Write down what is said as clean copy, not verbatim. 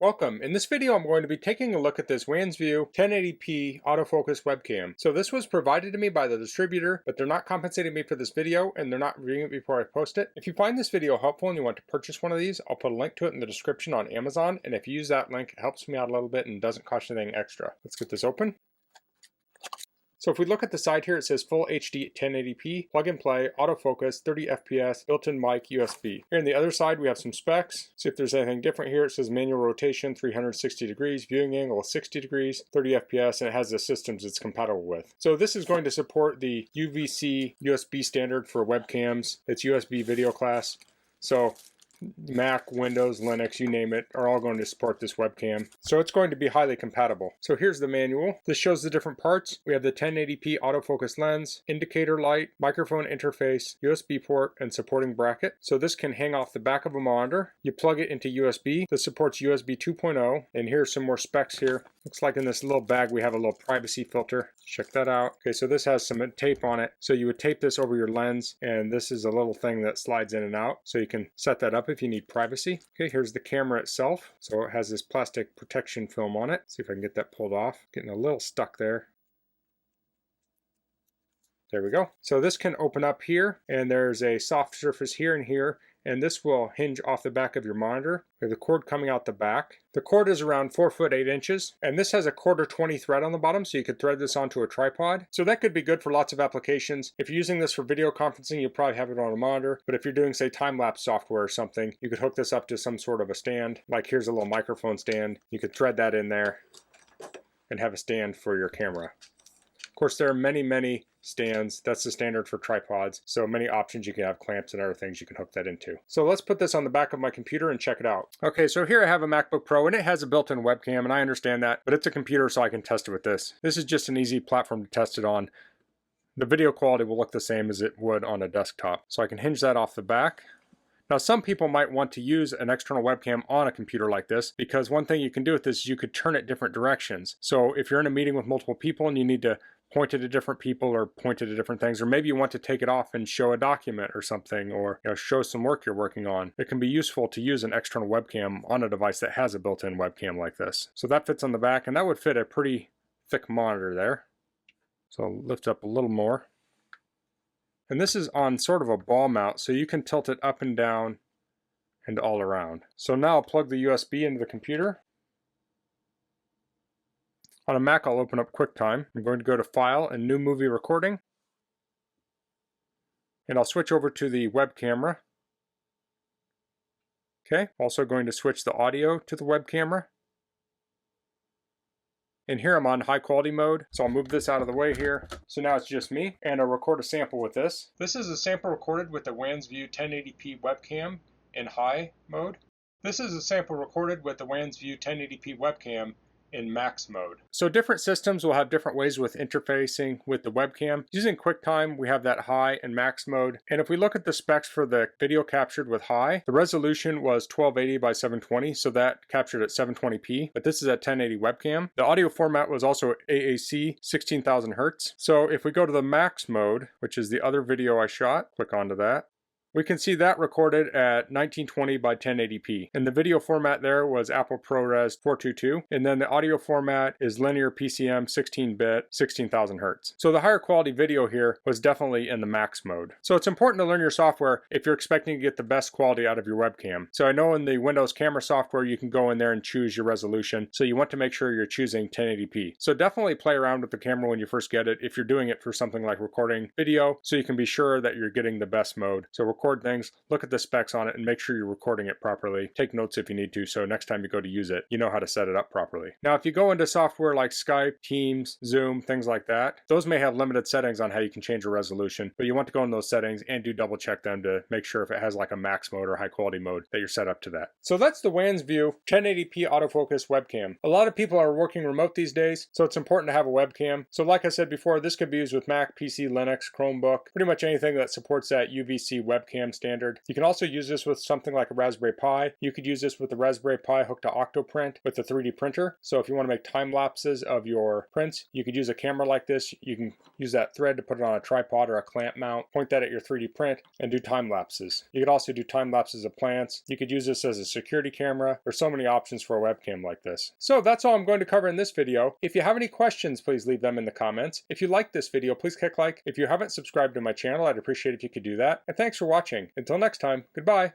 Welcome. In this video, I'm going to be taking a look at this Wansview 1080p autofocus webcam. So this was provided to me by the distributor, but they're not compensating me for this video and they're not reviewing it before I post it. If you find this video helpful and you want to purchase one of these, I'll put a link to it in the description on Amazon. And if you use that link, it helps me out a little bit and doesn't cost you anything extra. Let's get this open. So if we look at the side here, it says full HD 1080p, plug and play, autofocus, 30 FPS, built-in mic, USB. Here on the other side, we have some specs. See if there's anything different here. It says manual rotation, 360 degrees, viewing angle 60 degrees, 30 FPS, and it has the systems it's compatible with. So this is going to support the UVC USB standard for webcams. It's USB video class. So Mac, Windows, Linux, you name it, are all going to support this webcam. So it's going to be highly compatible. So here's the manual. This shows the different parts. We have the 1080p autofocus lens, indicator light, microphone interface, USB port, and supporting bracket. So this can hang off the back of a monitor. You plug it into USB. This supports USB 2.0. And here's some more specs here. Looks like in this little bag we have a little privacy filter. Check that out. Okay, so this has some tape on it. So you would tape this over your lens, and this is a little thing that slides in and out. So you can set that up if you need privacy. Okay, here's the camera itself. So it has this plastic protection film on it. See if I can get that pulled off. Getting a little stuck there. There we go. So this can open up here, and there's a soft surface here and here, and this will hinge off the back of your monitor. We have the cord coming out the back. The cord is around 4 foot 8 inches, and this has a 1/4 thread on the bottom, so you could thread this onto a tripod. So that could be good for lots of applications. If you're using this for video conferencing, you'll probably have it on a monitor, but if you're doing, say, time-lapse software or something, you could hook this up to some sort of a stand. Like here's a little microphone stand. You could thread that in there and have a stand for your camera. Of course, there are many stands. That's the standard for tripods. So many options. You can have clamps and other things you can hook that into. So let's put this on the back of my computer and check it out. Okay, so here I have a MacBook Pro and it has a built-in webcam, and I understand that, but it's a computer, so I can test it with this. This is just an easy platform to test it on. The video quality will look the same as it would on a desktop. So I can hinge that off the back. Now, some people might want to use an external webcam on a computer like this, because one thing you can do with this is you could turn it different directions. So if you're in a meeting with multiple people and you need to point it at different people or point it at different things, or maybe you want to take it off and show a document or something, or show some work you're working on, it can be useful to use an external webcam on a device that has a built-in webcam like this. So that fits on the back, and that would fit a pretty thick monitor there. So I'll lift up a little more. And this is on sort of a ball mount, so you can tilt it up and down and all around. So now I'll plug the USB into the computer. On a Mac, I'll open up QuickTime. I'm going to go to File and New Movie Recording. And I'll switch over to the web camera. Okay, also going to switch the audio to the web camera. And here I'm on high quality mode, so I'll move this out of the way here. So now it's just me, and I'll record a sample with this. This is a sample recorded with the Wansview 1080p webcam in high mode. This is a sample recorded with the Wansview 1080p webcam in max mode. So different systems will have different ways with interfacing with the webcam. Using QuickTime, we have that high and max mode. And if we look at the specs for the video captured with high, the resolution was 1280 by 720, so that captured at 720p, but this is at 1080 webcam. The audio format was also AAC 16,000 Hertz. So if we go to the max mode, which is the other video I shot, click onto that, we can see that recorded at 1920 by 1080p. And the video format there was Apple ProRes 422. And then the audio format is linear PCM 16-bit, 16,000 Hertz. So the higher quality video here was definitely in the max mode. So it's important to learn your software if you're expecting to get the best quality out of your webcam. So I know in the Windows camera software, you can go in there and choose your resolution. So you want to make sure you're choosing 1080p. So definitely play around with the camera when you first get it if you're doing it for something like recording video, so you can be sure that you're getting the best mode. So record things, look at the specs on it, and make sure you're recording it properly. Take notes if you need to, so next time you go to use it, you know how to set it up properly. Now, if you go into software like Skype, Teams, Zoom, things like that, those may have limited settings on how you can change your resolution, but you want to go in those settings and do double check them to make sure if it has like a max mode or high quality mode that you're set up to that. So that's the Wansview 1080p autofocus webcam. A lot of people are working remote these days, so it's important to have a webcam. So like I said before, this could be used with Mac, PC, Linux, Chromebook, pretty much anything that supports that UVC webcam webcam standard. You can also use this with something like a Raspberry Pi. You could use this with the Raspberry Pi hooked to Octoprint with a 3D printer. So if you want to make time lapses of your prints, you could use a camera like this. You can use that thread to put it on a tripod or a clamp mount, point that at your 3D print, and do time lapses. You could also do time lapses of plants. You could use this as a security camera. There's so many options for a webcam like this. So that's all I'm going to cover in this video. If you have any questions, please leave them in the comments. If you liked this video, please click like. If you haven't subscribed to my channel, I'd appreciate if you could do that. And thanks for watching. Until next time, goodbye.